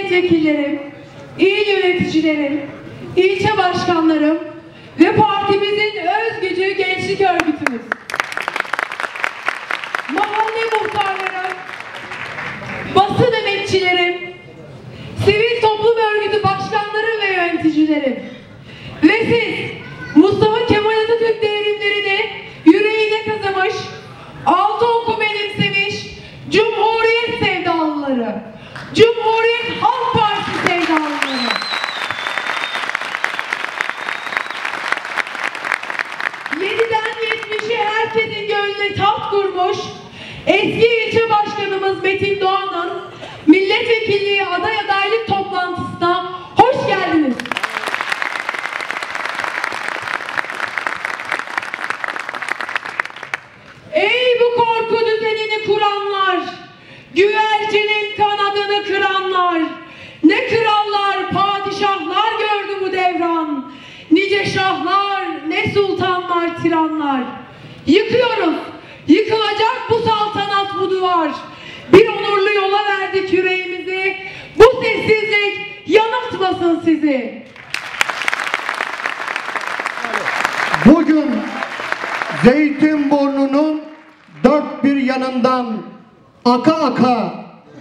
milletvekillerim, il yöneticilerim, ilçe başkanlarım ve partimizin özgücü gençlik örgütümüz, mahalle muhtarlarım, basın emekçilerim, sivil toplum örgütü başkanlarım ve yöneticilerim ve siz Mustafa Kemal Atatürk devrimlerini yüreğine kazımış, altı oku benimsemiş Cumhuriyet sevdalıları, Cumhuriyet Halk Partisi sevdalıları, yediden 70'e herkesin gönlüne taht kurmuş eski ilçe başkanımız Metin Doğan'ın milletvekilliği aday adaylık toplantısına hoş geldiniz. Ey bu korku düzenini kuranlar, güvercinin kanadını kıranlar, ne krallar, padişahlar gördü bu devran, nice şahlar, ne sultanlar, tiranlar. Yıkıyoruz, yıkılacak bu saltanat, bu duvar. Bir onurlu yola verdik yüreğimizi, bu sessizlik yanıltmasın sizi. Bugün Zeytinburnu'nun dört bir yanından aka aka,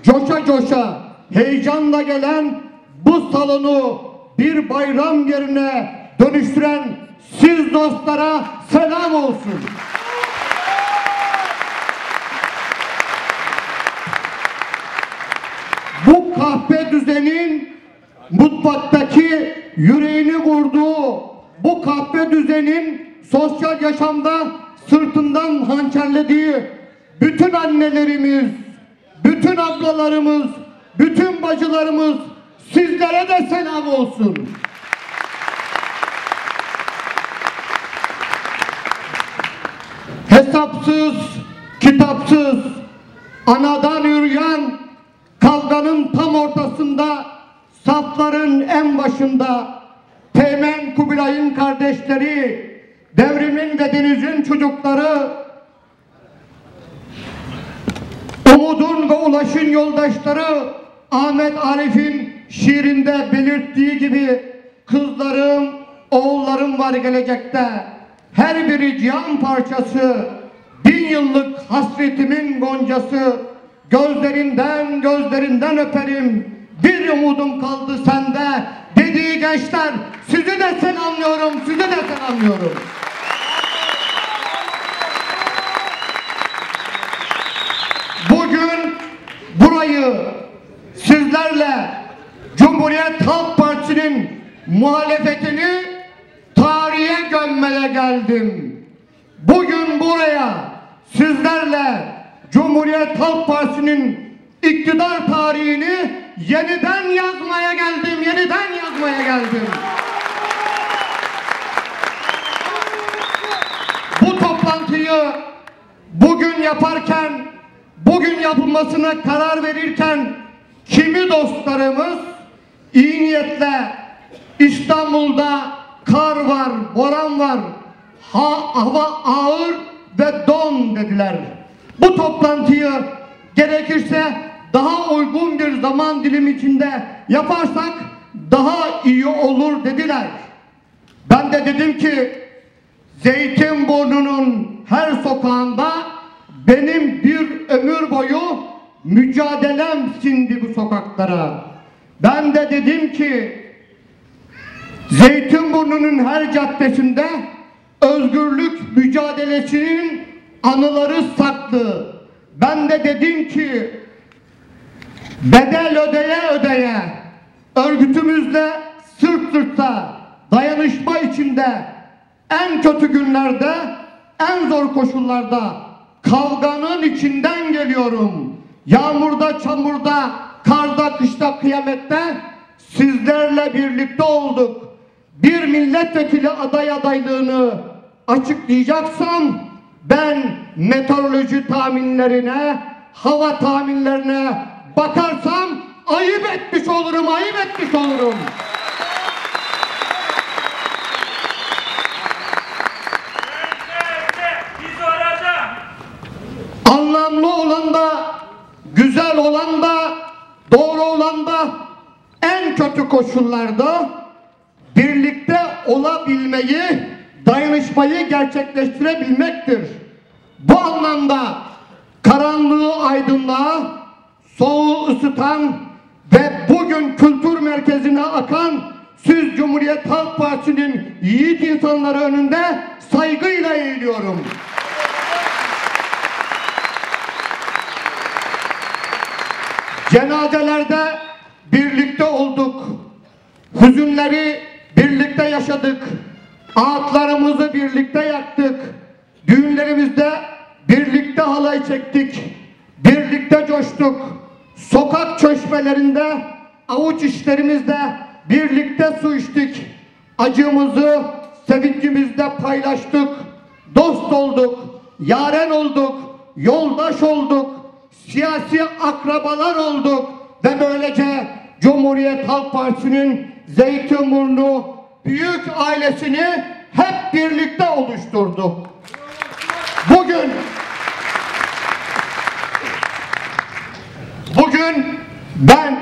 coşa coşa, heyecanla gelen bu salonu bir bayram yerine dönüştüren siz dostlara selam olsun. Bu kahpe düzenin mutfaktaki yüreğini vurduğu, bu kahpe düzenin sosyal yaşamda sırtından hançerlediği bütün annelerimiz, bütün ablalarımız, bütün bacılarımız sizlere de selam olsun. Hesapsız, kitapsız, anadan yürüyen kavganın tam ortasında, safların en başında Teğmen Kubilay'ın kardeşleri, devrimin ve denizin çocukları, umudun ve ulaşın yoldaşları, Ahmet Arif'in şiirinde belirttiği gibi kızlarım, oğullarım var gelecekte. Her biri cihan parçası, 1000 yıllık hasretimin goncası. Gözlerinden gözlerinden öperim, bir umudum kaldı sende dediği gençler, sizi de selamlıyorum, sizi de selamlıyorum. Bugün burayı sizlerle Cumhuriyet Halk Partisi'nin muhalefetini tarihe gömmeye geldim. Bugün buraya sizlerle Cumhuriyet Halk Partisi'nin iktidar tarihini yeniden yazmaya geldim, yeniden yazmaya geldim. Bu toplantıyı bugün yaparken, bugün yapılmasına karar verirken kimi dostlarımız iyi niyetle İstanbul'da kar var, boran var, hava ağır ve don dediler. Bu toplantıyı gerekirse daha uygun bir zaman dilimi içinde yaparsak daha iyi olur dediler. Ben de dedim ki Zeytinburnu'nun her sokağında benim bir ömür boyu mücadelem sindi bu sokaklara. Ben de dedim ki Zeytinburnu'nun her caddesinde özgürlük mücadelesinin anıları saklı. Ben de dedim ki bedel ödeye ödeye örgütümüzle sırt sırta dayanışma içinde en kötü günlerde, en zor koşullarda kavganın içinden geliyorum. Yağmurda, çamurda, karda, kışta, kıyamette sizlerle birlikte olduk. Bir milletvekili adaylığını açıklayacaksam ben meteoroloji tahminlerine, hava tahminlerine bakarsam ayıp etmiş olurum, ayıp etmiş olurum. Anlamlı olan da, güzel olan da, doğru olan da en kötü koşullarda birlikte olabilmeyi, dayanışmayı gerçekleştirebilmektir. Bu anlamda karanlığı aydınlığa, soğuğu ısıtan ve bugün kültür merkezine akan siz Cumhuriyet Halk Partisi'nin yiğit insanları önünde saygıyla eğiliyorum. Cenazelerde birlikte olduk. Hüzünleri birlikte yaşadık. Ağıtlarımızı birlikte yaktık. Düğünlerimizde birlikte halay çektik. Birlikte coştuk. Sokak çeşmelerinde, avuç işlerimizde birlikte su içtik. Acımızı, sevincimizde paylaştık. Dost olduk, yaren olduk, yoldaş olduk, siyasi akrabalar olduk ve böylece Cumhuriyet Halk Partisi'nin Zeytinburnu büyük ailesini hep birlikte oluşturduk. Bugün ben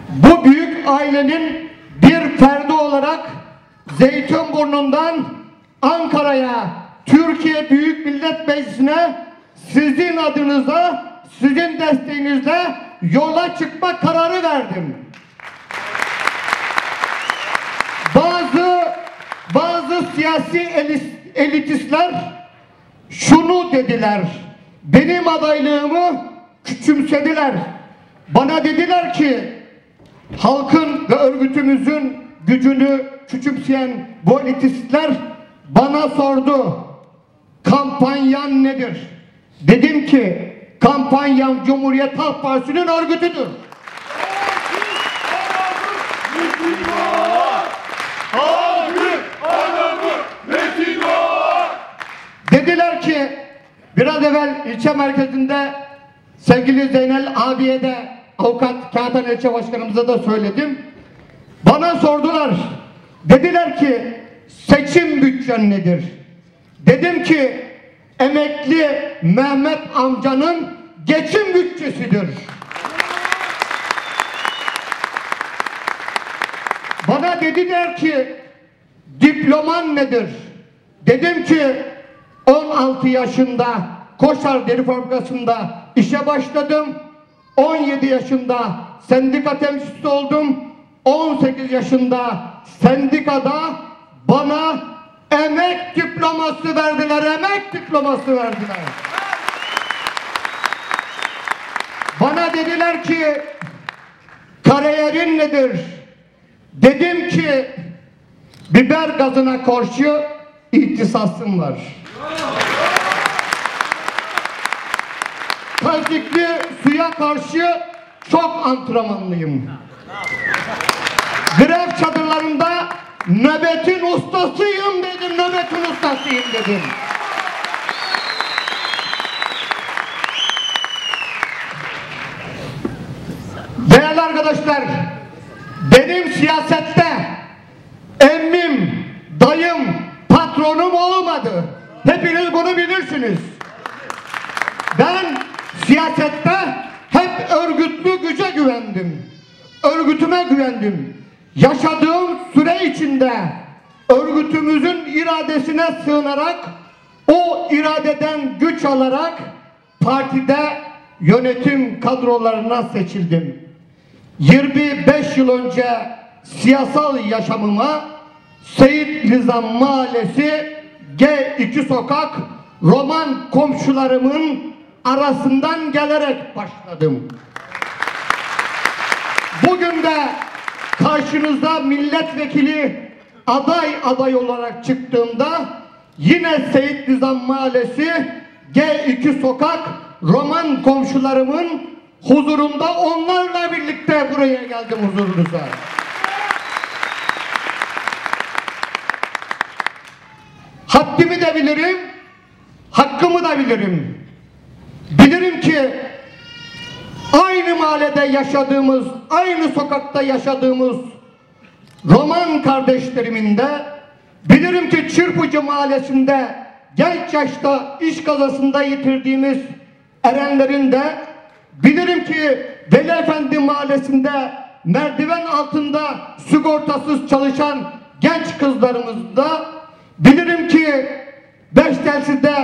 bu büyük ailenin bir ferdi olarak Zeytinburnu'ndan Ankara'ya, Türkiye Büyük Millet Meclisi'ne sizin adınıza, sizin desteğinizle yola çıkma kararı verdim. Bazı siyasi elitistler şunu dediler, benim adaylığımı küçümsediler. Bana dediler ki halkın ve örgütümüzün gücünü küçümseyen bu elitistler bana sordu, kampanyan nedir? Dedim ki kampanyam Cumhuriyet Halk Partisi'nin örgütüdür. Dediler ki biraz evvel ilçe merkezinde sevgili Zeynel abiye de avukat Kağıthane ilçe başkanımıza da söyledim. Bana sordular. Dediler ki seçim bütçen nedir? Dedim ki emekli Mehmet amcanın geçim bütçesidir. Bana dediler ki diploman nedir? Dedim ki 16 yaşında Koçar Deri Fabrikası'nda işe başladım. 17 yaşında sendika temsilcisi oldum. 18 yaşında sendikada bana emek diploması verdiler. Emek diploması verdiler. Bana dediler ki kariyerin nedir? Dedim ki biber gazına karşı ihtisasım var. Kazikli suya karşı çok antrenmanlıyım. Grev çadırlarında nöbetin ustasıyım dedim, nöbetin ustasıyım dedim. Değerli arkadaşlar, benim siyasette emmim, dayım, patronum olmadı. Hepiniz bunu bilirsiniz. Ben siyasette hep örgütlü güce güvendim. Örgütüme güvendim. Yaşadığım süre içinde örgütümüzün iradesine sığınarak, o iradeden güç alarak partide yönetim kadrolarına seçildim. 25 yıl önce siyasal yaşamıma Seyit Nizam Mahallesi G2 sokak Roman komşularımın arasından gelerek başladım. Bugün de karşınızda milletvekili aday olarak çıktığımda yine Seyit Nizam Mahallesi G2 sokak Roman komşularımın huzurunda onlarla birlikte buraya geldim huzurunuza. Haddimi de bilirim, hakkımı da bilirim. Bilirim ki aynı mahallede yaşadığımız, aynı sokakta yaşadığımız Roman kardeşlerimin de, bilirim ki Çırpıcı Mahallesi'nde genç yaşta iş kazasında yitirdiğimiz erenlerin de, bilirim ki Veli Efendi Mahallesi'nde merdiven altında sigortasız çalışan genç kızlarımız da, bilirim ki Beştelsiz'de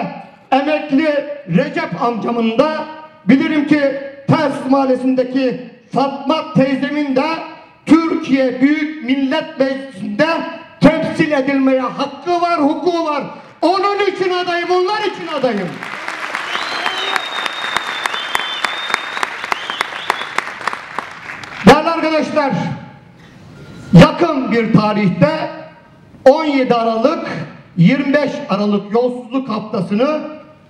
emekli Recep amcamın da, bilirim ki Ters Mahallesi'ndeki Fatma teyzemin de Türkiye Büyük Millet Meclisi'nde temsil edilmeye hakkı var, hukuku var. Onun için adayım, onlar için adayım. Değerli arkadaşlar, yakın bir tarihte 17 Aralık 25 Aralık yolsuzluk haftasını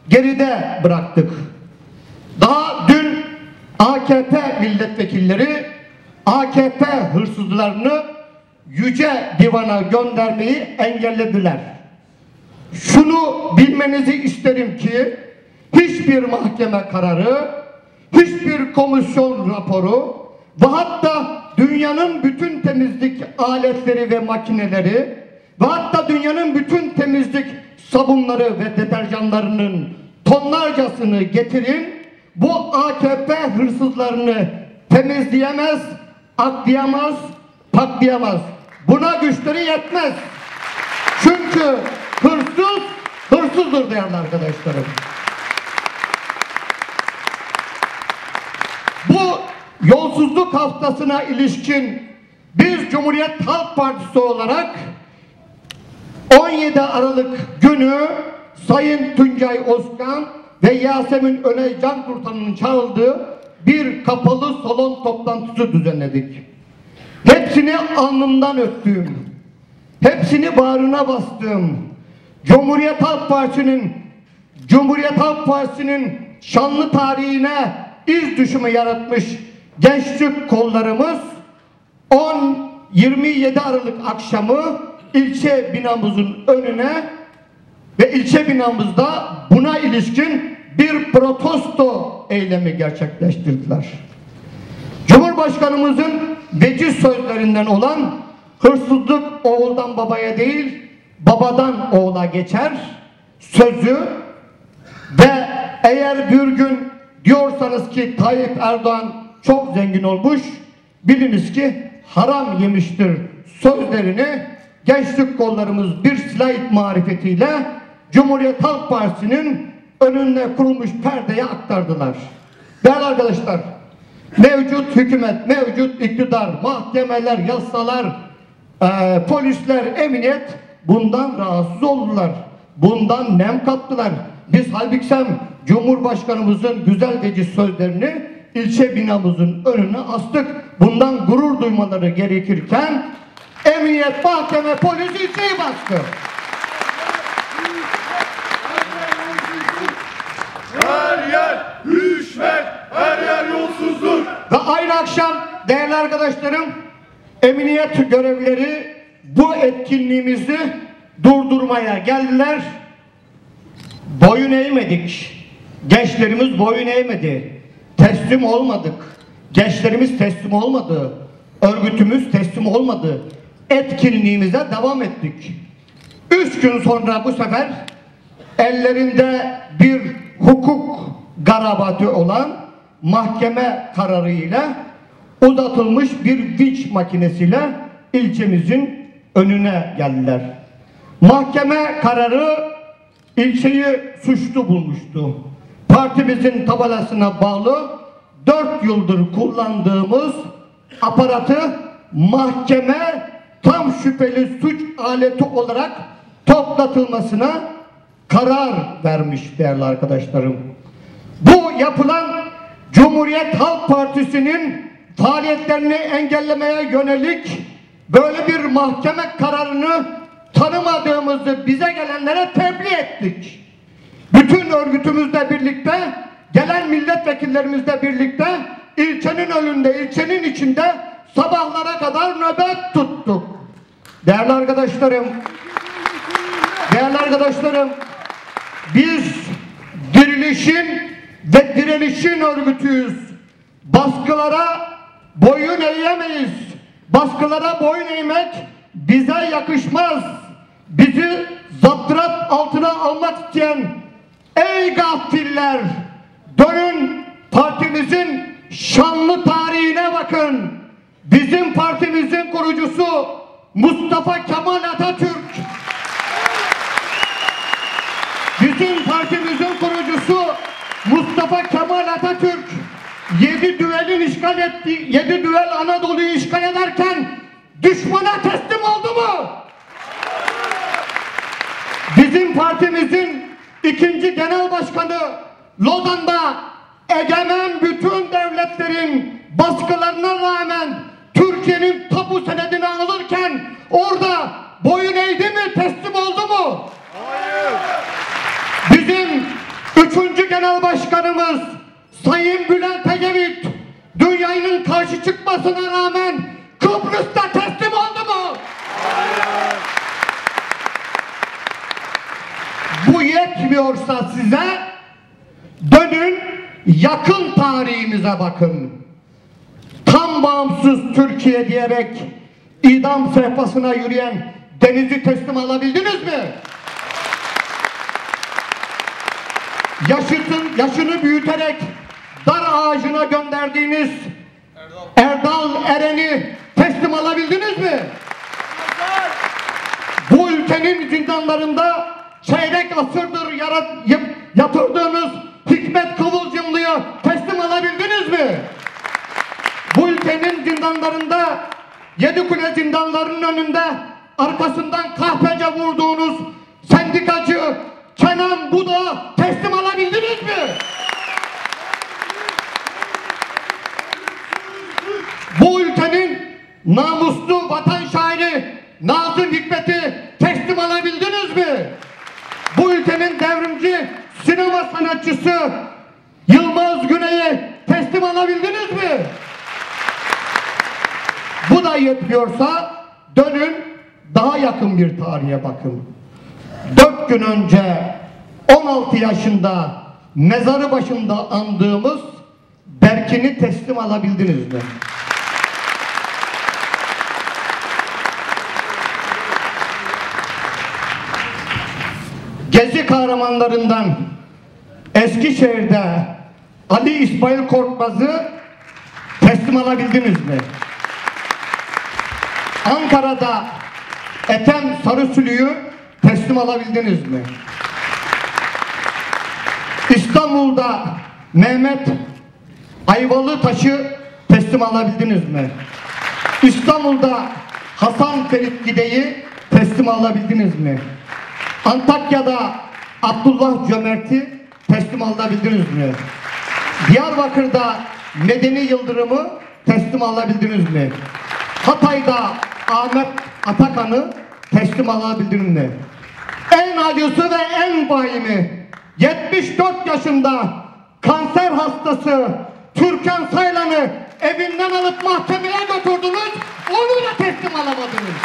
geride bıraktık. Daha dün AKP milletvekilleri AKP hırsızlarını Yüce Divan'a göndermeyi engellediler. Şunu bilmenizi isterim ki hiçbir mahkeme kararı, hiçbir komisyon raporu ve hatta dünyanın bütün temizlik aletleri ve makineleri ve hatta dünyanın bütün temizlik sabunları ve deterjanlarının tonlarcasını getirin, bu AKP hırsızlarını temizleyemez, aklayamaz, paklayamaz. Buna güçleri yetmez. Çünkü hırsız, hırsızdır değerli arkadaşlarım. Bu yolsuzluk haftasına ilişkin biz Cumhuriyet Halk Partisi olarak 17 Aralık günü Sayın Tuncay Özkan ve Yasemin Öney Can Kurtaran'ın çağırdığı bir kapalı salon toplantısı düzenledik. Hepsini alnımdan öptüm, hepsini bağrına bastım. Cumhuriyet Halk Partisi'nin şanlı tarihine iz düşümü yaratmış gençlik kollarımız 27 Aralık akşamı ilçe binamızın önüne ve ilçe binamızda buna ilişkin bir protesto eylemi gerçekleştirdiler. Cumhurbaşkanımızın veciz sözlerinden olan hırsızlık oğuldan babaya değil, babadan oğula geçer sözü ve eğer bir gün diyorsanız ki Tayyip Erdoğan çok zengin olmuş, biliniz ki haram yemiştir sözlerini gençlik kollarımız bir silah marifetiyle Cumhuriyet Halk Partisi'nin önüne kurulmuş perdeye aktardılar. Değerli arkadaşlar, mevcut hükümet, mevcut iktidar, mahkemeler, yasalar, polisler, emniyet bundan rahatsız oldular. Bundan nem kattılar. Biz halbuki Cumhurbaşkanımızın güzel veciz sözlerini ilçe binamızın önüne astık. Bundan gurur duymaları gerekirken emniyet, mahkeme, polis ilçeyi bastı. Her yer rüşvet, her yer yolsuzluk. Ve aynı akşam değerli arkadaşlarım, emniyet görevlileri bu etkinliğimizi durdurmaya geldiler. Boyun eğmedik. Gençlerimiz boyun eğmedi. Teslim olmadık. Gençlerimiz teslim olmadı. Örgütümüz teslim olmadı. Etkinliğimize devam ettik. 3 gün sonra bu sefer ellerinde bir hukuk garabatı olan mahkeme kararıyla uzatılmış bir vinç makinesiyle ilçemizin önüne geldiler. Mahkeme kararı ilçeyi suçlu bulmuştu. Partimizin tabelasına bağlı 4 yıldır kullandığımız aparatı mahkeme tam şüpheli suç aleti olarak toplatılmasına karar vermiş değerli arkadaşlarım. Bu yapılan Cumhuriyet Halk Partisi'nin faaliyetlerini engellemeye yönelik böyle bir mahkeme kararını tanımadığımızı bize gelenlere tebliğ ettik. Bütün örgütümüzle birlikte, gelen milletvekillerimizle birlikte ilçenin önünde, ilçenin içinde sabahlara kadar nöbet tuttuk. Değerli arkadaşlarım, biz dirilişin ve direnişin örgütüyüz. Baskılara boyun eğemeyiz. Baskılara boyun eğmek bize yakışmaz. Bizi zaptırat altına almak isteyen ey gafiller, dönün partimizin şanlı tarihine bakın. bizim partimizin kurucusu Mustafa Kemal Atatürk, bizim partimizin kurucusu Mustafa Kemal Atatürk 7 düvel Anadolu'yu işgal ederken düşmana teslim oldu mu? Bizim partimizin 2. Genel Başkanı Lozan'da egemen bütün devletlerin baskılarına rağmen Türkiye'nin tapu senedini alırken orada boyun eğdi mi, teslim oldu mu? Hayır. Bizim 3. Genel Başkanımız Sayın Bülent Ecevit dünyanın karşı çıkmasına rağmen Kıbrıs'ta teslim oldu mu? Hayır. Bu yetmiyorsa size dönün yakın tarihimize bakın. Tam bağımsız Türkiye diyerek idam sehpasına yürüyen Deniz'i teslim alabildiniz mi? Yaşını büyüterek dar ağacına gönderdiğiniz Erdal Eren'i teslim alabildiniz mi? Bu ülkenin zindanlarında çeyrek asırdır yatırdığınız Hikmet Kıvılcımlı'yı teslim alabildiniz mi? Bu ülkenin zindanlarında Yedikule zindanlarının önünde arkasından kahpece vurduğunuz sendikacı Kenan Budak'ı teslim alabildiniz mi? Bu ülkenin namuslu vatan şairi Nazım Hikmet'i teslim alabildiniz mi? Bu ülkenin devrimci sinema sanatçısı Yılmaz Güney'i teslim alabildiniz mi? Bu da yetmiyorsa dönün daha yakın bir tarihe bakın. 4 gün önce 16 yaşında mezarı başında andığımız Berkin'i teslim alabildiniz mi? Gezi kahramanlarından Eskişehir'de Ali İsmail Korkmaz'ı teslim alabildiniz mi? Ankara'da Ethem Sarısülü'yü teslim alabildiniz mi? İstanbul'da Mehmet Ayvalıtaş'ı teslim alabildiniz mi? İstanbul'da Hasan Ferit Gide'yi teslim alabildiniz mi? Antakya'da Abdullah Cömert'i teslim alabildiniz mi? Diyarbakır'da Medeni Yıldırım'ı teslim alabildiniz mi? Hatay'da Ahmet Atakan'ı teslim alabildiniz mi? En acısı ve en vahimi 74 yaşında kanser hastası Türkan Saylan'ı evinden alıp mahkemeye götürdünüz, onu da teslim alamadınız.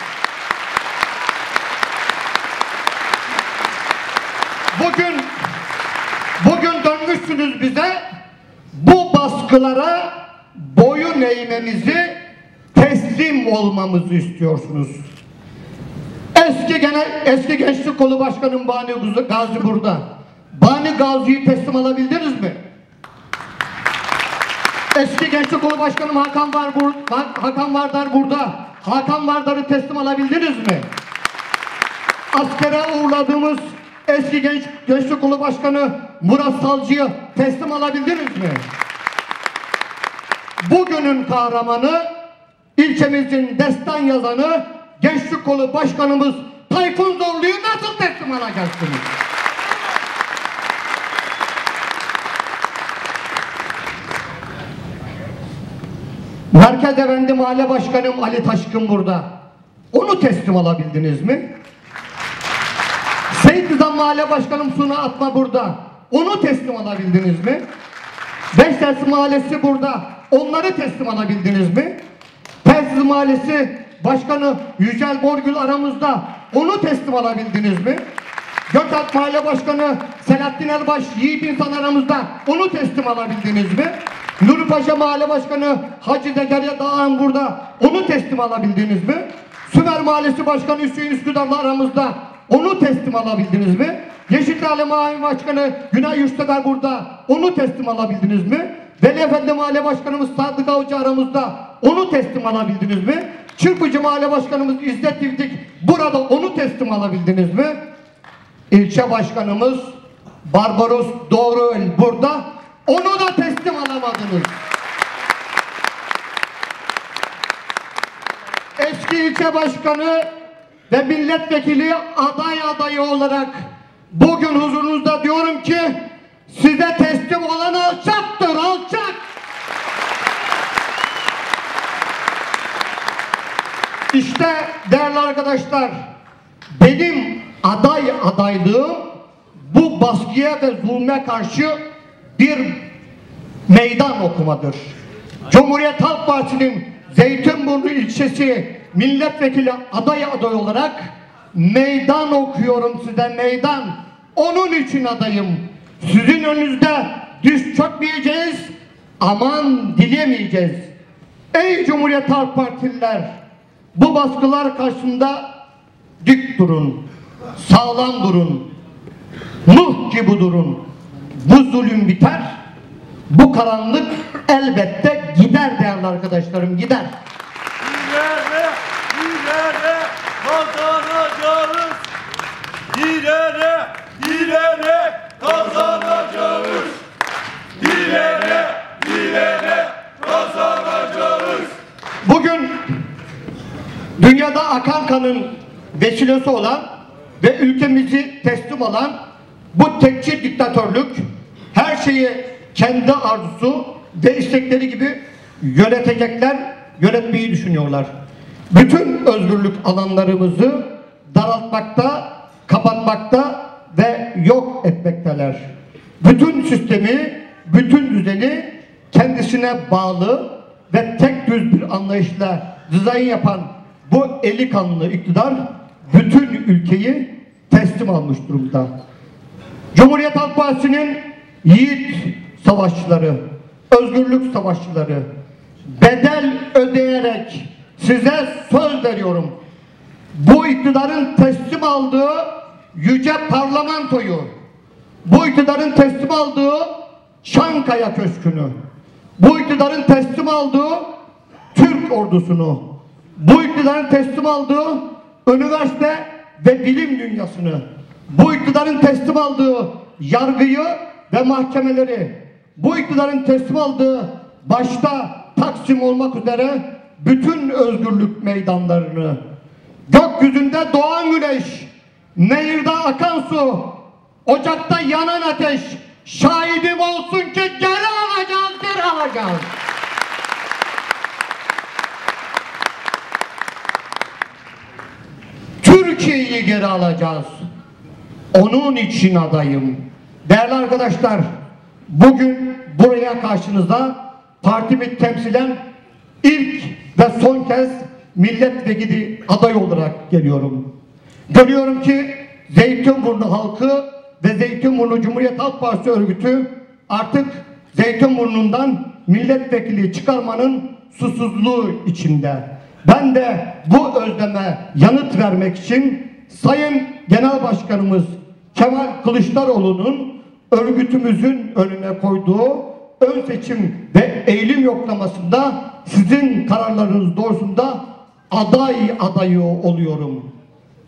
Bugün dönmüşsünüz bize, bu baskılara boyun eğmemizi, teslim olmamızı istiyorsunuz. Eski Gençlik Kolu Başkanım Bani Gazi burada. Bani Gazi'yi teslim alabildiniz mi? Eski Gençlik Kolu Başkanım Hakan Vardar burada. Hakan Vardar'ı teslim alabildiniz mi? Askere uğurladığımız eski Gençlik Kolu Başkanı Murat Salcı'yı teslim alabildiniz mi? Bugünün kahramanı, ilçemizin destan yazanı Gençlik Kolu Başkanımız Tayfun Zorlu'yu nasıl teslim alacaksınız? Merkez Efendi Mahalle Başkanım Ali Taşkın burada. Onu teslim alabildiniz mi? Seyit Nizam Mahalle Başkanım Suna Atma burada. Onu teslim alabildiniz mi? Beştersi Mahallesi burada. Onları teslim alabildiniz mi? Telsiz Mahallesi Başkanı Yücel Borgül aramızda. Onu teslim alabildiniz mi? Gökhan Mahalle Başkanı Selahattin Erbaş Yiğit İnsan aramızda. Onu teslim alabildiniz mi? Nuripaşa Mahalle Başkanı Hacı Zekeriya Dağhan burada. Onu teslim alabildiniz mi? Sümer Mahallesi Başkanı Hüseyin Üsküdar'la aramızda. Onu teslim alabildiniz mi? Yeşiltepe Mahalle Başkanı Günay Yurtsever burada. Onu teslim alabildiniz mi? Veli Efendi Mahalle Başkanımız Sadık Avcı aramızda. onu teslim alabildiniz mi? Çırpıcı Mahalle Başkanımız İzzet İvdik burada onu teslim alabildiniz mi? İlçe Başkanımız Barbaros Doğruöl burada onu da teslim alamadınız. Eski ilçe başkanı ve milletvekili adayı olarak bugün huzurunuzda diyorum ki size teslim olan alçaktır, alçak. İşte değerli arkadaşlar, benim adaylığım bu baskıya ve zulme karşı bir meydan okumadır. Cumhuriyet Halk Partisi'nin Zeytinburnu ilçesi milletvekili aday olarak meydan okuyorum size, meydan. Onun için adayım. Sizin önünüzde diz çökmeyeceğiz, aman dilemeyeceğiz. Ey Cumhuriyet Halk Partililer, bu baskılar karşısında dik durun, sağlam durun, Nuh gibi durun. Bu zulüm biter, bu karanlık elbette gider değerli arkadaşlarım, gider. İleri kazanacağız. İleri kazanacağız. İleri kazanacağız. Bugün dünyada akan kanın vesilesi olan ve ülkemizi teslim alan bu tekçi diktatörlük her şeyi kendi arzusu ve istekleri gibi yönetecekler, yönetmeyi düşünüyorlar. Bütün özgürlük alanlarımızı daraltmakta, kapatmakta ve yok etmekteler. Bütün sistemi, bütün düzeni kendisine bağlı ve tek düz bir anlayışla dizayn yapan bu eli kanlı iktidar bütün ülkeyi teslim almış durumda. Cumhuriyet Halk Partisi'nin yiğit savaşçıları, özgürlük savaşçıları bedel ödeyerek size söz veriyorum. Bu iktidarın teslim aldığı yüce parlamentoyu, bu iktidarın teslim aldığı Çankaya Köşkü'nü, bu iktidarın teslim aldığı Türk ordusunu, bu iktidarın teslim aldığı üniversite ve bilim dünyasını, bu iktidarın teslim aldığı yargıyı ve mahkemeleri, bu iktidarın teslim aldığı başta Taksim olmak üzere bütün özgürlük meydanlarını, gökyüzünde doğan güneş, nehirde akan su, ocakta yanan ateş, şahidim olsun ki geri alacağız, geri alacağız. Türkiye'yi geri alacağız. Onun için adayım. Değerli arkadaşlar, bugün buraya karşınıza partimi temsilen ilk ve son kez milletvekili aday olarak geliyorum. Görüyorum ki Zeytinburnu halkı ve Zeytinburnu Cumhuriyet Halk Partisi örgütü artık Zeytinburnu'ndan milletvekili çıkarmanın susuzluğu içinde. Ben de bu özleme yanıt vermek için Sayın Genel Başkanımız Kemal Kılıçdaroğlu'nun örgütümüzün önüne koyduğu ön seçim ve eğilim yoklamasında sizin kararlarınız doğrusunda adayı oluyorum.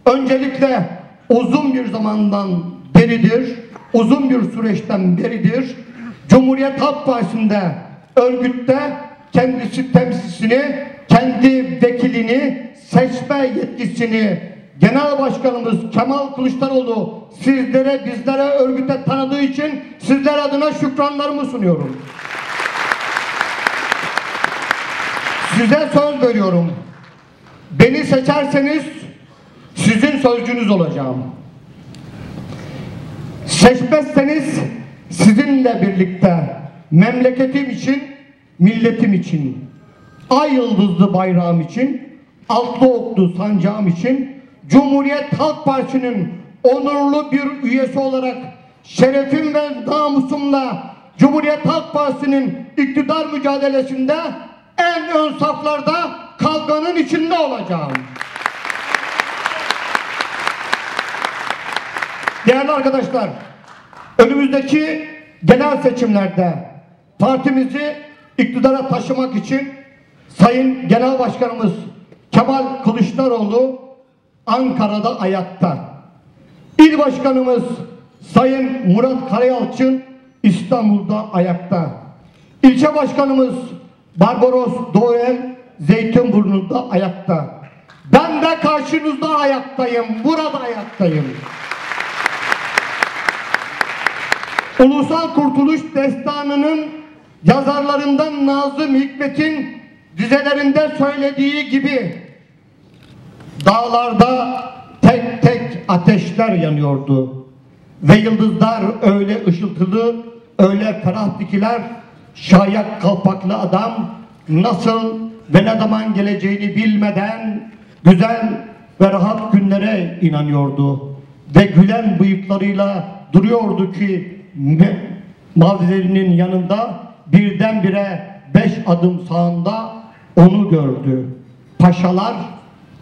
Öncelikle uzun bir zamandan beridir, uzun bir süreçten beridir Cumhuriyet Halk Partisi'nde, örgütte kendisi temsilcisini, kendi vekilini seçme yetkisini Genel Başkanımız Kemal Kılıçdaroğlu sizlere, bizlere, örgüte tanıdığı için sizler adına şükranlarımı sunuyorum. Size söz veriyorum. Beni seçerseniz sizin sözcünüz olacağım. Seçmezseniz sizinle birlikte memleketim için, milletim için, ay yıldızlı bayrağım için, altlı oklu sancağım için, Cumhuriyet Halk Partisi'nin onurlu bir üyesi olarak şerefim ve namusumla Cumhuriyet Halk Partisi'nin iktidar mücadelesinde en ön saflarda kavganın içinde olacağım. Değerli arkadaşlar, önümüzdeki genel seçimlerde partimizi iktidara taşımak için Sayın Genel Başkanımız Kemal Kılıçdaroğlu Ankara'da ayakta. İl Başkanımız Sayın Murat Karayalçın İstanbul'da ayakta. İlçe Başkanımız Barbaros Doğuel Zeytinburnu'nda ayakta. Ben de karşınızda ayaktayım, burada ayaktayım. Ulusal Kurtuluş Destanı'nın yazarlarından Nazım Hikmet'in dizelerinde söylediği gibi dağlarda tek tek ateşler yanıyordu ve yıldızlar öyle ışıltılı, öyle ferah dikiler, şayak kalpaklı adam nasıl ve ne zaman geleceğini bilmeden güzel ve rahat günlere inanıyordu ve gülen bıyıklarıyla duruyordu ki mavzilerinin yanında birdenbire 5 adım sağında onu gördü. Paşalar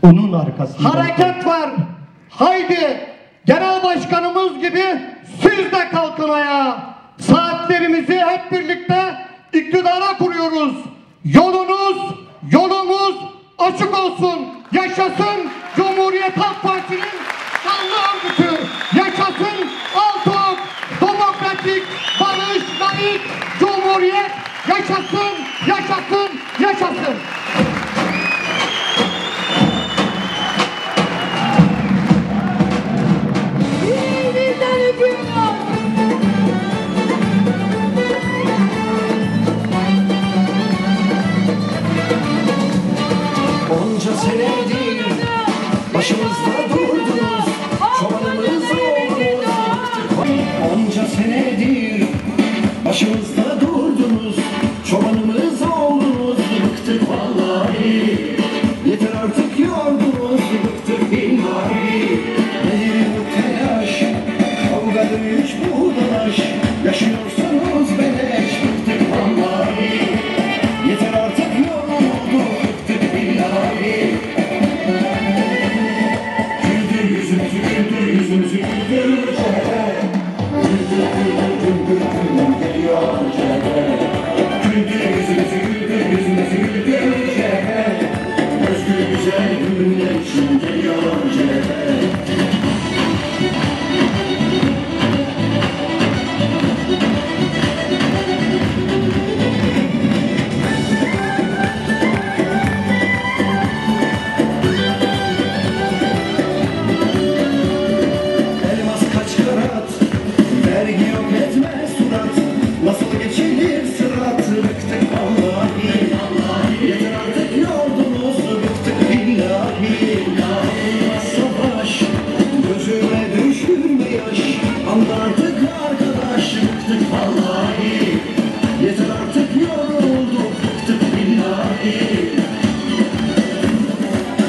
onun arkasında. Hareket var. Haydi genel başkanımız gibi siz de kalkın ayağa. Saatlerimizi hep birlikte iktidara kuruyoruz. Yolumuz açık olsun. Yaşasın Cumhuriyet Halk Partisi'nin şanlı örgütü. Yaşasın Altıok, demokratik, barış, layık Cumhuriyet. Yaşasın, yaşasın, yaşasın. Elimizden öpüyorlar. Onca senedir başımızda durdunuz, çobanımız oldunuz. Onca senedir başımızda durdunuz, çobanımız oldunuz. Bıktık vallahi, yeter artık yordunuz. Bıktık billahi, nedir bu telaş, kavga dövüş bu dalaş. Yaşıyorsanız beleş. Bıktık vallahi, yeter artık yorulduk. Bıktık billahi. Güldür yüzümüzü, güldür yüzümüzü, güldür cebe. Güldür, güldür, güldür, güldür geliyor cebe. Güldür yüzümüzü, güldür yüzümüzü, güldür cebe. Özgür güzel günler için geliyor cebe. Elmas kaç karat, vergi yok etmez surat. Nasıl geçilir sırat? Bıktık vallahi, yeter artık yordunuz. Bıktık billahi, olmaz savaş, gözüme düşürme yaş. Anla artık arkadaş. Bıktık vallahi, yeter artık yorulduk. Bıktık billahi.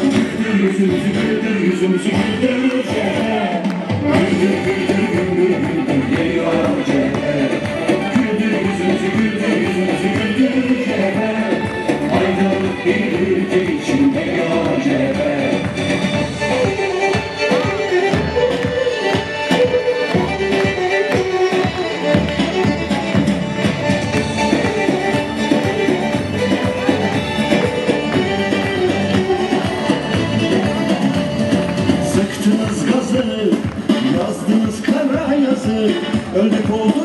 Güldür yüzümüzü, güldür yüzümüzü, güldür cebe. Güldür, güldür, güldür, güldür geliyor cebe. Güldür yüzümüzü, güldür yüzümüzü, güldür cebe. Aydınlık bir ülke için geliyor cebe. Sıktınız gazı, yazdınız kara yazı. Öldük olduk